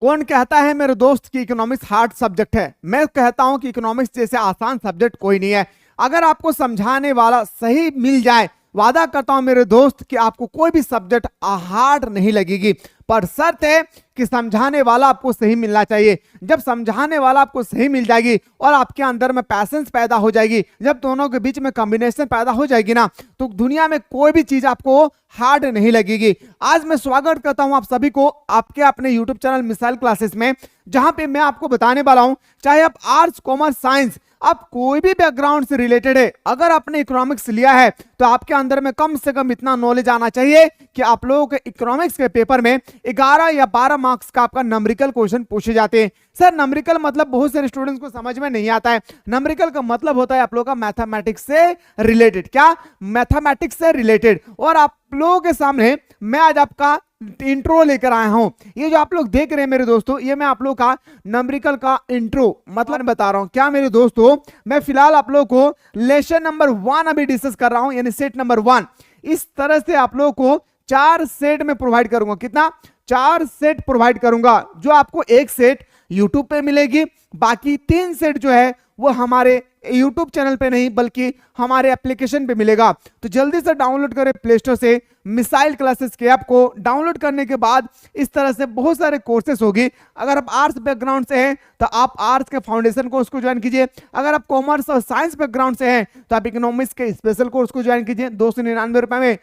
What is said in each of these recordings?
कौन कहता है मेरे दोस्त कि इकोनॉमिक्स हार्ड सब्जेक्ट है? मैं कहता हूं कि इकोनॉमिक्स जैसे आसान सब्जेक्ट कोई नहीं है। अगर आपको समझाने वाला सही मिल जाए, वादा करता हूं मेरे दोस्त कि आपको कोई भी सब्जेक्ट हार्ड नहीं लगेगी, पर शर्त है कि समझाने वाला आपको सही मिलना चाहिए। जब समझाने वाला आपको सही मिल जाएगी और आपके अंदर में पैशंस पैदा हो जाएगी, जब दोनों के बीच में कॉम्बिनेशन पैदा हो जाएगी ना, तो दुनिया में कोई भी चीज आपको हार्ड नहीं लगेगी। आज मैं स्वागत करता हूं आप सभी को आपके अपने यूट्यूब चैनल मिसाइल क्लासेस में, जहां पे मैं आपको बताने वाला हूं, चाहे आप आर्ट्स, कॉमर्स, साइंस, आप कोई भी बैकग्राउंड से रिलेटेड है, अगर आपने इकोनॉमिक्स लिया है तो आपके अंदर में कम से कम इतना नॉलेज आना चाहिए कि आप लोगों के इकोनॉमिक्स के पेपर में 11 या 12 मार्क्स का आपका नंबरिकल क्वेश्चन पूछे जाते हैं। सर नंबरिकल मतलब बहुत सारे स्टूडेंट्स को समझ में नहीं आता है। नंबरिकल का मतलब होता है आप लोगों का मैथमेटिक्स से रिलेटेड, क्या मैथमेटिक्स से रिलेटेड। और आप लोगों के सामने मैं आज आपका इंट्रो लेकर आया हूं। ये जो आप लोग देख रहे हैं मेरे दोस्तों, ये मैं आप लोगों का नंबरिकल का इंट्रो मतलब बता रहा हूं। क्या मेरे दोस्तों, मैं फिलहाल आप लोगों को लेसन नंबर 1 अभी डिस्कस कर रहा हूं, यानी सेट नंबर 1। इस तरह से आप लोगों को 4 सेट में प्रोवाइड करूंगा। कितना? 4 सेट प्रोवाइड करूंगा, जो आपको एक सेट यूट्यूब पे मिलेगी, बाकी 3 सेट जो है वो हमारे यूट्यूब चैनल पे नहीं बल्कि हमारे एप्लीकेशन पे मिलेगा। तो जल्दी से डाउनलोड करें प्ले स्टोर से मिसाइल क्लासेस के ऐप को। डाउनलोड करने के बाद इस तरह से बहुत सारे कोर्सेस होगी। अगर आप आर्ट्स बैकग्राउंड से हैं तो आप आर्ट्स के फाउंडेशन कोर्स को ज्वाइन कीजिए। अगर आप कॉमर्स और साइंस बैकग्राउंड से हैं तो आप इकोनॉमिक्स के स्पेशल कोर्स को ज्वाइन कीजिए। 299 रुपए में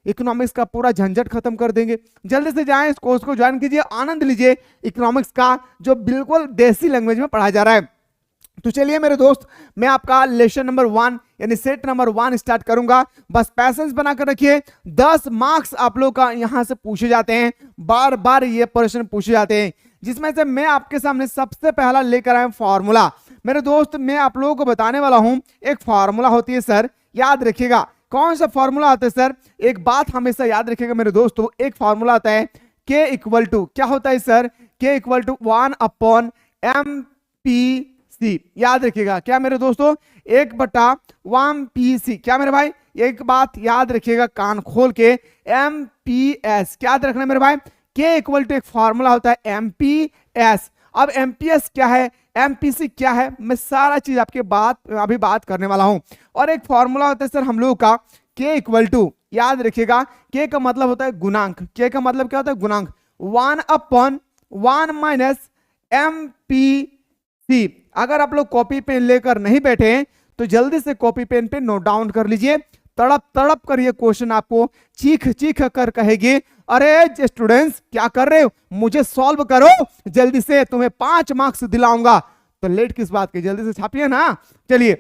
इकोनॉमिक्स का पूरा झंझट खत्म कर देंगे। जल्दी से जाएं, इस कोर्स को ज्वाइन कीजिए, आनंद लीजिए इकोनॉमिक्स का, जो बिल्कुल देसी लैंग्वेज में पढ़ाया जा रहा है। तो चलिए मेरे दोस्त, मैं आपका लेसन नंबर 1 यानी सेट नंबर 1 स्टार्ट करूंगा। बस पैसेंस बनाकर रखिए। 10 मार्क्स आप लोग का यहां से पूछे जाते हैं, बार बार ये प्रश्न पूछे जाते हैं, जिसमें से मैं आपके सामने सबसे पहला लेकर आया फार्मूला। मेरे दोस्त, मैं आप लोगों को बताने वाला हूं, एक फार्मूला होती है सर, याद रखिएगा। कौन सा फार्मूला आता है सर? एक बात हमेशा याद रखिएगा मेरे दोस्तों, एक फार्मूला आता है K इक्वल टू, क्या होता है sir? K equal to 1/MPC। याद रखिएगा, क्या मेरे दोस्तों? 1/1PC। क्या मेरे भाई? एक बात याद रखिएगा कान खोल के, MPS। क्या याद रखना मेरे भाई? K इक्वल टू एक फार्मूला होता है MPS। अब MPS क्या है, MPC क्या है, मैं सारा चीज आपके अभी बात करने वाला हूं। और एक फॉर्मूला होता है सर हम लोगों का K इक्वल टू, याद रखिएगा, K का मतलब होता है गुणांक। K का मतलब क्या होता है? गुणांक। 1/1 - MPC। अगर आप लोग कॉपी पेन लेकर नहीं बैठे तो जल्दी से कॉपी पेन पे नोट डाउन कर लीजिए। तड़प तड़प कर ये क्वेश्चन आपको चीख चीख कर कहेगी, अरे स्टूडेंट्स क्या कर रहे हो, मुझे सॉल्व करो जल्दी से, तुम्हें 5 मार्क्स दिलाऊंगा। तो लेट किस बात की, जल्दी से छापिए ना। चलिए,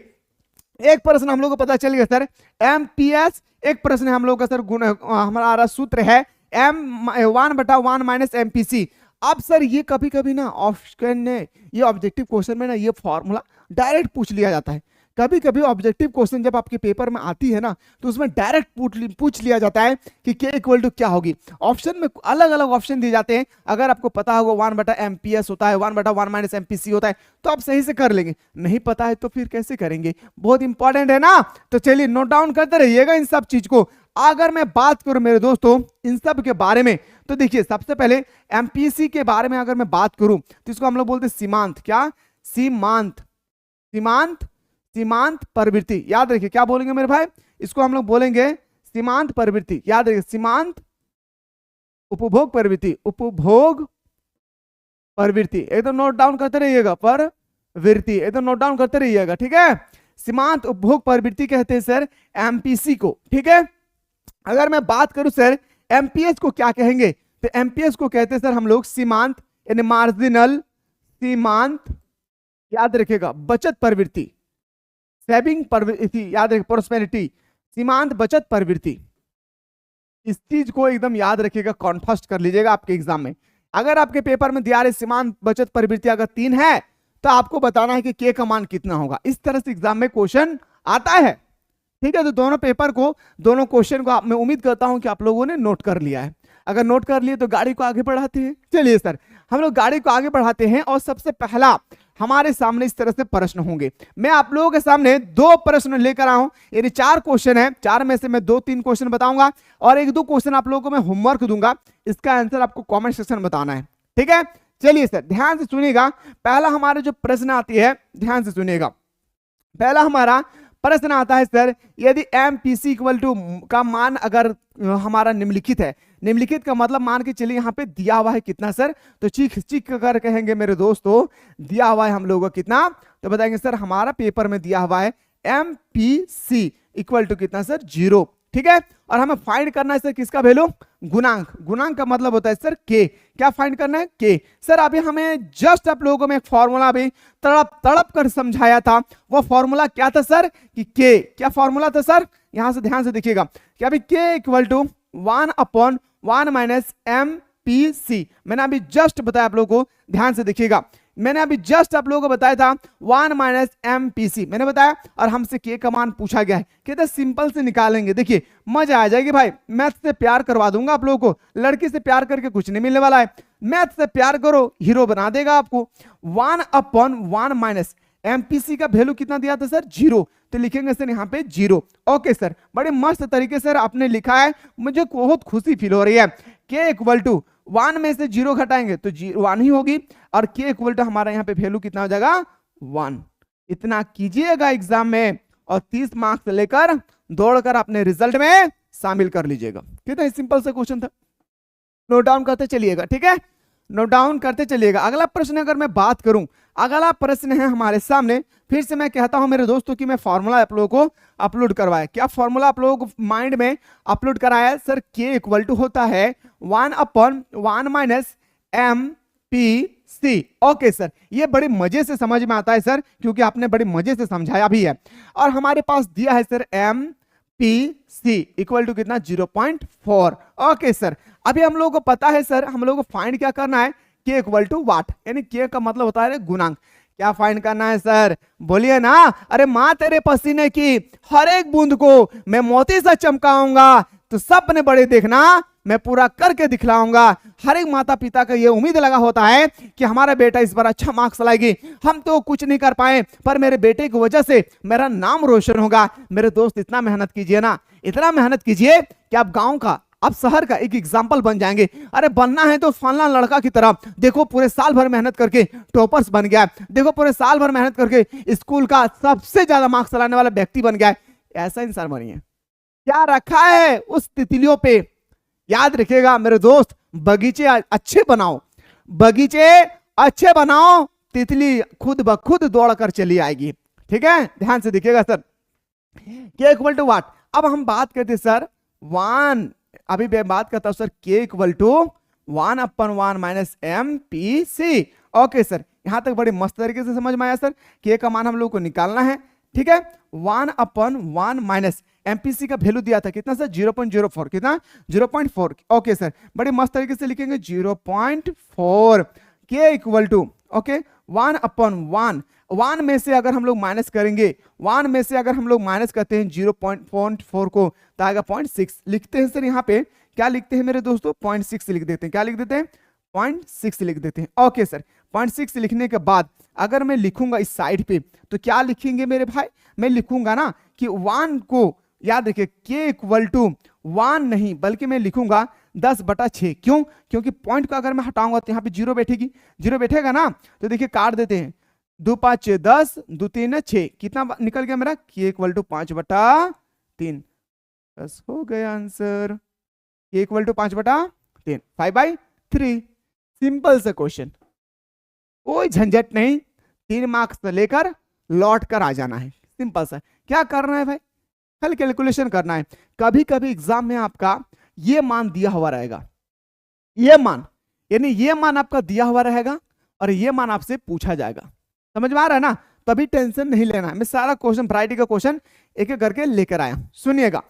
एक प्रश्न हम लोग को पता चल गया सर MPS। एक प्रश्न है हम लोग का सर हमारा सूत्र है 1/1 - MPC। अब सर ये कभी कभी ना ऑप्शन ने, ये ऑब्जेक्टिव क्वेश्चन में ना ये फॉर्मूला डायरेक्ट पूछ लिया जाता है। कभी कभी ऑब्जेक्टिव क्वेश्चन जब आपके पेपर में आती है ना, तो उसमें डायरेक्ट पूछ लिया जाता है कि K इक्वल टू क्या होगी। ऑप्शन में अलग अलग ऑप्शन दिए जाते हैं। अगर आपको पता होगा 1/MPS होता है, 1/1 - MPC होता है, तो आप सही से कर लेंगे। नहीं पता है तो फिर कैसे करेंगे? बहुत इंपॉर्टेंट है ना। तो चलिए नोट डाउन करते रहिएगा इन सब चीज को। अगर मैं बात करूं मेरे दोस्तों इन सब के बारे में, तो देखिए सबसे पहले MPC के बारे में अगर मैं बात करूं तो इसको हम लोग बोलते हैं सीमांत। क्या? सीमांत। सीमांत, सीमांत प्रवृत्ति। याद रखिए, क्या बोलेंगे मेरे भाई? इसको हम लोग बोलेंगे सीमांत प्रवृत्ति। याद रखिए, सीमांत उपभोग प्रवृत्ति। उपभोग प्रवृत्ति एकदम नोट डाउन करते रहिएगा। प्रवृत्ति एकदम नोट डाउन करते रहिएगा, ठीक है। सीमांत उपभोग प्रवृत्ति कहते हैं सर MPC को, ठीक है। अगर मैं बात करूं सर MPS को क्या कहेंगे, तो MPS को कहते हैं सर हम लोग सीमांत यानी मार्जिनल सीमांत। याद रखिएगा, बचत प्रवृत्ति, सेविंग प्रवृत्ति। याद रखिए, प्रोस्पेरिटी, सीमांत बचत प्रवृत्ति। इस चीज को एकदम याद रखिएगा, कॉन्फर्स्ट कर लीजिएगा आपके एग्जाम में। अगर आपके पेपर में दिया रहे सीमांत बचत प्रवृत्ति अगर 3 है तो आपको बताना है कि K का मान कितना होगा। इस तरह से एग्जाम में क्वेश्चन आता है, ठीक है। तो दोनों पेपर को, दोनों क्वेश्चन को मैं उम्मीद करता हूं कि आप लोगों ने नोट कर लिया है। अगर नोट कर लिए तो गाड़ी को आगे बढ़ाते हैं। चलिए सर, हम लोग गाड़ी को आगे बढ़ाते हैं और सबसे पहला हमारे सामने इस तरह से प्रश्न होंगे। मैं आप लोगों के सामने 2 प्रश्न लेकर आया हूं, यानी 4 क्वेश्चन है। 4 में से मैं 2-3 क्वेश्चन बताऊंगा और 1-2 क्वेश्चन आप लोगों को मैं होमवर्क दूंगा। इसका आंसर आपको कमेंट सेक्शन में बताना है, ठीक है। चलिए सर ध्यान से सुनिएगा, पहला हमारा जो प्रश्न आती है, ध्यान से सुनिएगा, पहला हमारा प्रश्न आता है सर, यदि MPC इक्वल टू का मान अगर हमारा निम्नलिखित है, निम्नलिखित का मतलब मान के चलिए यहाँ पे दिया हुआ है कितना सर, तो चीख चीख कर कहेंगे मेरे दोस्तों दिया हुआ है हम लोगों को कितना, तो बताएंगे सर हमारा पेपर में दिया हुआ है MPC इक्वल टू कितना सर 0, ठीक है। और हमें फाइंड करना है सर किसका वैल्यू, गुणांक, गुणांक का मतलब होता है सर के, क्या फाइंड करना है के। सर अभी हमें जस्ट आप लोगों में एक फॉर्मूला भी तड़प तड़प कर समझाया था, वो फॉर्मूला क्या था सर कि के, क्या फॉर्मूला था सर, यहां से ध्यान से देखिएगा कि अभी के इक्वल टू 1/1 माइनस MPC, मैंने अभी जस्ट बताया आप लोगों को, ध्यान से देखिएगा, मैंने अभी जस्ट आप लोगों को बताया था 1 माइनस MPC मैंने बताया, और हमसे के का मान पूछा गया है, कहते सिंपल से निकालेंगे, देखिए मजा आ जाएगी भाई, मैथ से प्यार करवा दूंगा आप लोगों को, लड़की से प्यार करके कुछ नहीं मिलने वाला है, मैथ से प्यार करो हीरो बना देगा आपको। 1/1 माइनस MPC का वैल्यू कितना दिया था सर 0, तो लिखेंगे सर यहाँ पे 0। ओके सर, बड़े मस्त तरीके से आपने लिखा है, मुझे बहुत खुशी फील हो रही है। के इक्वल टू 1 में से 0 घटाएंगे तो 1 ही होगी, और के इक्वल टू हमारा यहाँ पे वैल्यू कितना हो जाएगा 1। इतना कीजिएगा एग्जाम में और 30 मार्क्स लेकर दौड़कर अपने रिजल्ट में शामिल कर लीजिएगा। कितना सिंपल सा क्वेश्चन था, नोट डाउन करते चलिएगा, ठीक है, नोट डाउन करते चलिएगा। अगला प्रश्न अगर मैं बात करूं, अगला प्रश्न है हमारे सामने, फिर से मैं कहता हूं मेरे दोस्तों कि मैं फॉर्मूला आप लोगों को अपलोड करवाया, क्या फॉर्मूला आप लोगों को माइंड में अपलोड कराया सर, के इक्वल टू होता है 1/1 माइनस MPC। ओके सर, ये बड़े मजे से समझ में आता है सर, क्योंकि आपने बड़े मजे से समझाया भी है, और हमारे पास दिया है सर MPC इक्वल टू कितना 0.4। ओके सर, अभी हम लोगों को पता है सर, हम लोगों को फाइंड क्या करना है, के इक्वल टू वाट, यानी के का मतलब होता है गुणांक, क्या फाइंड करना है सर, बोलिए ना, अरे माँ तेरे पसीने की हर एक बूंद को मैं मोती से चमकाऊंगा, तो सबने बड़े देखना मैं पूरा करके दिखलाऊंगा। हर एक माता पिता का ये उम्मीद लगा होता है कि हमारा बेटा इस बार अच्छा मार्क्स लाएगी, हम तो कुछ नहीं कर पाए पर मेरे बेटे की वजह से मेरा नाम रोशन होगा। मेरे दोस्त इतना मेहनत कीजिए ना, इतना मेहनत कीजिए कि आप गांव का, आप शहर का एक एग्जाम्पल बन जाएंगे। अरे बनना है तो फलाना लड़का की तरह, देखो पूरे साल भर मेहनत करके टॉपर्स बन गया, देखो पूरे साल भर मेहनत करके स्कूल का सबसे ज्यादा मार्क्स लाने वाला व्यक्ति बन गया, ऐसा इंसान बनिए। क्या रखा है उस तितलियों पे, याद रखिएगा मेरे दोस्त, बगीचे अच्छे बनाओ, बगीचे अच्छे बनाओ, तितली खुद ब खुद दौड़ कर चली आएगी, ठीक है, ध्यान से देखिएगा सर। के इक्वल टू व्हाट, अब हम बात करते सर 1, अभी मैं बात करता हूं सर के equal to 1/1 minus MPC। Okay sir, यहां तक बड़ी मस्त तरीके से समझ में आया सर, के का मान हम लोग को निकालना है, ठीक है। 1/1 माइनस MPC का वैल्यू दिया था कितना सर 0.04, कितना 0.4। ओके सर, बड़ी मस्त तरीके से लिखेंगे 0.4, के इक्वल टू ओके 1/1, 1 में से अगर हम लोग माइनस करेंगे, 1 में से अगर हम लोग माइनस करते हैं 0.4 को तो आएगा 0.6, लिखते हैं सर यहाँ पे क्या लिखते हैं मेरे दोस्तों 0.6 लिख देते हैं, क्या लिख देते हैं 0.6 लिख देते हैं। ओके सर, 0.6 लिखने के बाद अगर मैं लिखूंगा इस साइड पे तो क्या लिखेंगे मेरे भाई, मैं लिखूंगा ना कि 1 को, याद रखिए के इक्वल टू 1 नहीं बल्कि मैं लिखूंगा 10/6, क्यों, क्योंकि पॉइंट को अगर मैं हटाऊंगा तो यहाँ पे 0 बैठेगी, 0 बैठेगा ना, तो देखिए काट देते हैं, 2 5 6 10, 2 3 6, कितना निकल गया मेरा, के इक्वल टू 5/3, बस हो गया आंसर, के इक्वल टू 5/3, 5/3। सिंपल सा क्वेश्चन, कोई झंझट नहीं, 3 मार्क्स से लेकर लौट कर आ जाना है, सिंपल सा। क्या करना है भाई, खाली कैलकुलेशन करना है। कभी कभी एग्जाम में आपका ये मान दिया हुआ रहेगा, ये मान, यानी ये मान आपका दिया हुआ रहेगा और ये मान आपसे पूछा जाएगा, समझ में आ रहा है ना, तभी टेंशन नहीं लेना है। मैं सारा क्वेश्चन, वैरायटी का क्वेश्चन एक एक करके लेकर आया, सुनिएगा।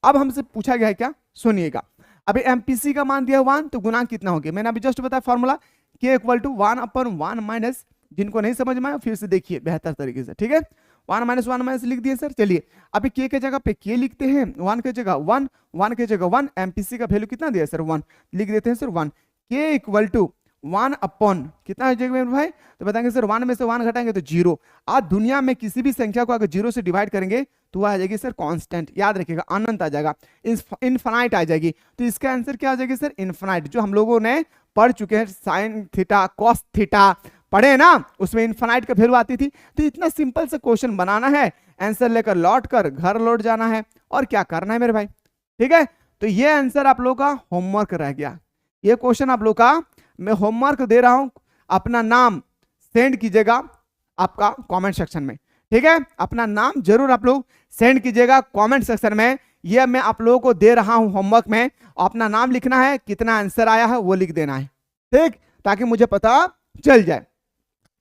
अब हमसे पूछा गया है क्या, सुनिएगा। अभी MPC का मान दिया 1, तो गुणांक कितना हो गया, मैंने अभी जस्ट बताया फॉर्मूला, के इक्वल टू 1/1 माइनस, जिनको नहीं समझ में आया फिर से देखिए बेहतर तरीके से, ठीक है, 1 माइनस लिख दिए सर। चलिए अभी के जगह पे के लिखते हैं, 1 के जगह 1, 1 के जगह 1, MPC का वैल्यू कितना दिया सर 1, लिख देते हैं सर 1, के इक्वल टू 1/, कितना हो जाएगा भाई, तो बताएंगे सर 1 में से 1 घटाएंगे तो 0। आज दुनिया में किसी भी संख्या को अगर 0 से डिवाइड करेंगे तो आ जाएगी सर कांस्टेंट, याद रखिएगा अनंत आ जाएगा, इनफाइनाइट आ जाएगी। तो इसका आंसर क्या आ जाएगी सर इनफाइनाइट, जो हम लोगों ने पढ़ चुके हैं साइन थीटा कॉस थीटा पढ़े ना, उसमें इनफाइनाइट का वैल्यू आती थी। तो इतना सिंपल से क्वेश्चन बनाना है, आंसर लेकर लौट कर घर लौट जाना है और क्या करना है मेरे भाई, ठीक है। तो ये आंसर आप लोगों का होमवर्क रह गया, ये क्वेश्चन आप लोग का मैं होमवर्क दे रहा हूं, अपना नाम सेंड कीजिएगा आपका कमेंट सेक्शन में, ठीक है। अपना नाम जरूर आप लोग सेंड कीजिएगा कमेंट सेक्शन में, ये मैं आप लोगों को दे रहा हूं होमवर्क में। अपना नाम लिखना है, कितना आंसर आया है वो लिख देना है, ठीक, ताकि मुझे पता चल जाए।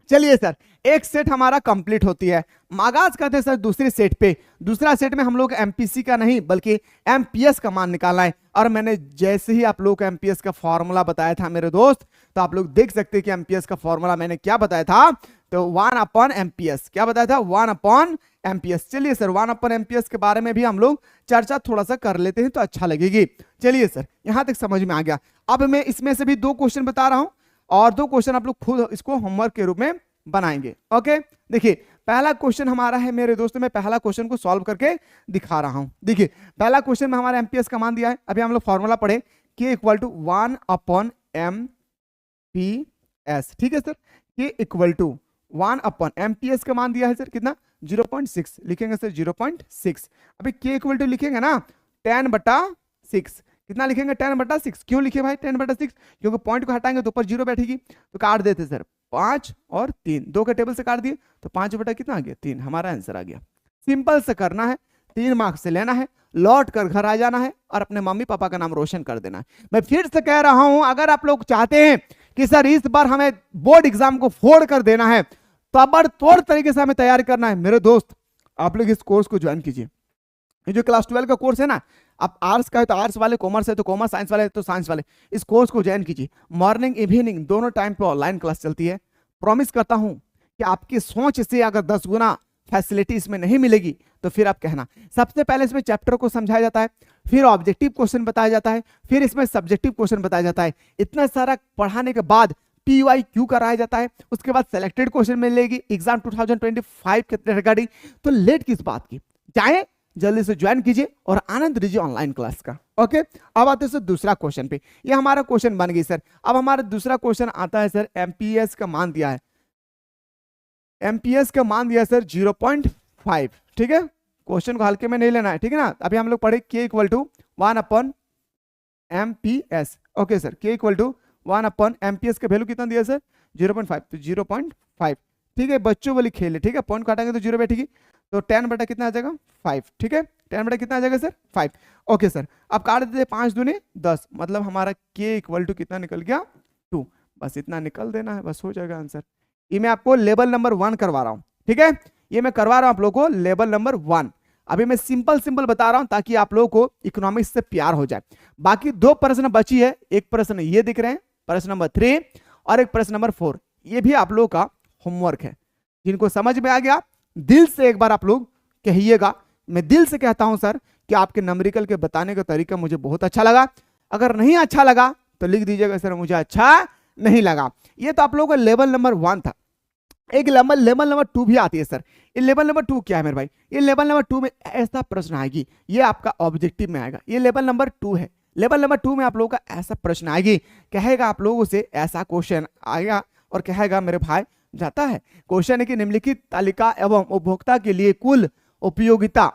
चलिए सर, एक सेट हमारा कंप्लीट होती है, आगाज करते हैं सर दूसरी सेट पे। दूसरा सेट में हम लोग एमपीसी का नहीं बल्कि एमपीएस का मान निकालना है। और मैंने जैसे ही आप लोग को एमपीएस का फॉर्मूला बताया था मेरे दोस्त, तो आप लोग देख सकते हैं कि एमपीएस का फॉर्मूला मैंने क्या बताया था, तो 1/एमपीएस, क्या बताया था 1/एमपीएस। चलिए सर 1/एमपीएस के बारे में भी हम लोग चर्चा थोड़ा सा कर लेते हैं तो अच्छा लगेगी। चलिए सर यहां तक समझ में आ गया। अब मैं इसमें से भी 2 क्वेश्चन बता रहा हूं और 2 क्वेश्चन आप लोग खुद इसको होमवर्क के रूप में बनाएंगे। ओके, देखिए पहला क्वेश्चन हमारा है मेरे दोस्तों, मैं पहला क्वेश्चन को सॉल्व करके दिखा रहा हूं। देखिए पहला क्वेश्चन में हमारा एमपीएस का मान दिया है, अभी हम लोग फॉर्मूला पढ़े K = 1/MPS, ठीक है सर। K = 1/MPS का मान दिया है सर कितना 0.6, लिखेंगे सर 0.6। अभी K = लिखेंगे ना 10/6, कितना लिखेंगे 10/6। क्यों लिखे भाई 10/6, क्योंकि पॉइंट को हटाएंगे तो ऊपर 0 बैठेगी, तो काट देते सर 5 और 3, 2 के टेबल से काट दिए तो 5 बटा कितना आ गया 3, हमारा आंसर आ गया। सिंपल से करना है, 3 मार्क्स से लेना है, लौट कर घर आ जाना है और अपने मम्मी पापा का नाम रोशन कर देना है। मैं फिर से कह रहा हूं, अगर आप लोग चाहते हैं कि सर इस बार हमें बोर्ड एग्जाम को फोड़ कर देना है, तो अब तौर तरीके से हमें तैयारी करना है मेरे दोस्त। आप लोग इस कोर्स को ज्वाइन कीजिए, ये जो क्लास 12 का कोर्स है ना, आप आर्ट्स का है तो आर्ट्स वाले, कॉमर्स है तो कॉमर्स, साइंस वाले तो साइंस वाले, इस कोर्स को ज्वाइन कीजिए। मॉर्निंग इवनिंग दोनों टाइम पे ऑनलाइन क्लास चलती है। प्रॉमिस करता हूं कि आपकी सोच से अगर 10 गुना फैसिलिटी इसमें नहीं मिलेगी तो फिर आप कहना। सबसे पहले इसमें चैप्टर को समझाया जाता है, फिर ऑब्जेक्टिव क्वेश्चन बताया जाता है, फिर इसमें सब्जेक्टिव क्वेश्चन बताया जाता है। इतना सारा पढ़ाने के बाद PYQ कराया जाता है, उसके बाद सिलेक्टेड क्वेश्चन मिलेगी एग्जाम 2025 के रिगार्डिंग। तो लेट किस बात की, जाए जल्दी से ज्वाइन कीजिए और आनंद लीजिए ऑनलाइन क्लास का। ओके, अब आते हैं सर दूसरा क्वेश्चन पे। ये हमारा क्वेश्चन बन गई सर। अब हमारा दूसरा क्वेश्चन आता है सर, एमपीएस का मान दिया है, एमपीएस का मान दिया है सर 0.5, ठीक है। क्वेश्चन को हल्के में नहीं लेना है, ठीक है ना। अभी हम लोग पढ़े K = 1/MPS। Okay sir, K = 1/MPS का वैल्यू कितना दिया सर 0.5, तो 0.5, ठीक है। बच्चों वाली खेल है, ठीक है। पॉइंट काटेंगे तो 0 बैठेगी, तो 10 बटा कितना आ जाएगा 5, ठीक है। 10 बटा कितना आ जाएगा सर 5। ओके सर, अब काट देते 5 दूनी 10, मतलब हमारा K = कितना निकल गया 2, बस इतना निकल देना है, बस हो जाएगा आंसर। ये मैं आपको लेवल नंबर 1 करवा रहा हूं, ठीक है। ये मैं करवा रहा हूं आप लोगों को लेवल नंबर 1। अभी मैं सिंपल बता रहा हूं ताकि आप लोगों को इकोनॉमिक्स से प्यार हो जाए। बाकी 2 प्रश्न बची है, एक प्रश्न ये दिख रहे हैं प्रश्न नंबर 3 और एक प्रश्न नंबर 4, ये भी आप लोगों का होमवर्क है। जिनको समझ में आ गया दिल से एक बार आप लोग कहिएगा। मैं दिल से कहता हूं सर कि आपके न्यूमेरिकल के बताने का तरीका मुझे बहुत अच्छा लगा। अगर नहीं अच्छा लगा तो लिख दीजिएगा सर मुझे अच्छा नहीं लगा। ये तो आप लोगों का लेवल नंबर 1 था। एक लेवल नंबर 2 भी आती है सर। ये लेवल नंबर 2 क्या है मेरे भाई, ये लेवल नंबर 2 में ऐसा प्रश्न आएगी, ये आपका ऑब्जेक्टिव में आएगा। ये लेवल नंबर 2 है। लेवल नंबर 2 में आप लोगों का ऐसा प्रश्न आएगी, कहेगा आप लोगों से ऐसा क्वेश्चन आएगा और कहेगा मेरे भाई जाता है क्वेश्चन है कि निम्नलिखित तालिका एवं उपभोक्ता के लिए कुल उपयोगिता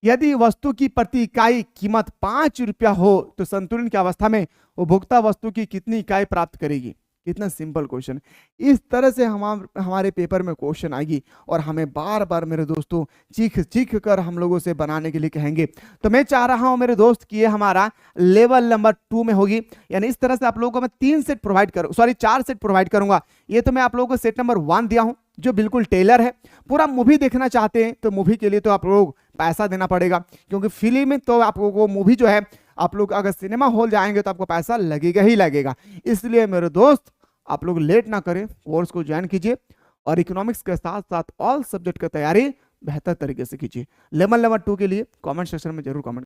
यदि वस्तु की प्रति इकाई कीमत 5 रुपया हो तो संतुलन की अवस्था में उपभोक्ता वस्तु की कितनी इकाई प्राप्त करेगी। कितना सिंपल क्वेश्चन। इस तरह से हमारे पेपर में क्वेश्चन आएगी और हमें बार बार मेरे दोस्तों चीख कर हम लोगों से बनाने के लिए कहेंगे। तो मैं चाह रहा हूं मेरे दोस्त कि ये हमारा लेवल नंबर 2 में होगी। यानी इस तरह से आप लोगों को मैं 3 सेट प्रोवाइड करूँ, सॉरी 4 सेट प्रोवाइड करूंगा। ये तो मैं आप लोगों को सेट नंबर 1 दिया हूं जो बिल्कुल टेलर है। पूरा मूवी देखना चाहते हैं तो मूवी के लिए तो आप लोग पैसा देना पड़ेगा, क्योंकि फिल्म में तो आप लोगों को मूवी जो है आप लोग अगर सिनेमा हॉल जाएंगे तो आपको पैसा लगेगा ही लगेगा। इसलिए मेरे दोस्त आप लोग लेट ना करें, कोर्स को ज्वाइन कीजिए और इकोनॉमिक्स के साथ साथ ऑल सब्जेक्ट की तैयारी बेहतर तरीके से कीजिए। लेवल नंबर 2 के लिए कमेंट सेक्शन में जरूर कमेंट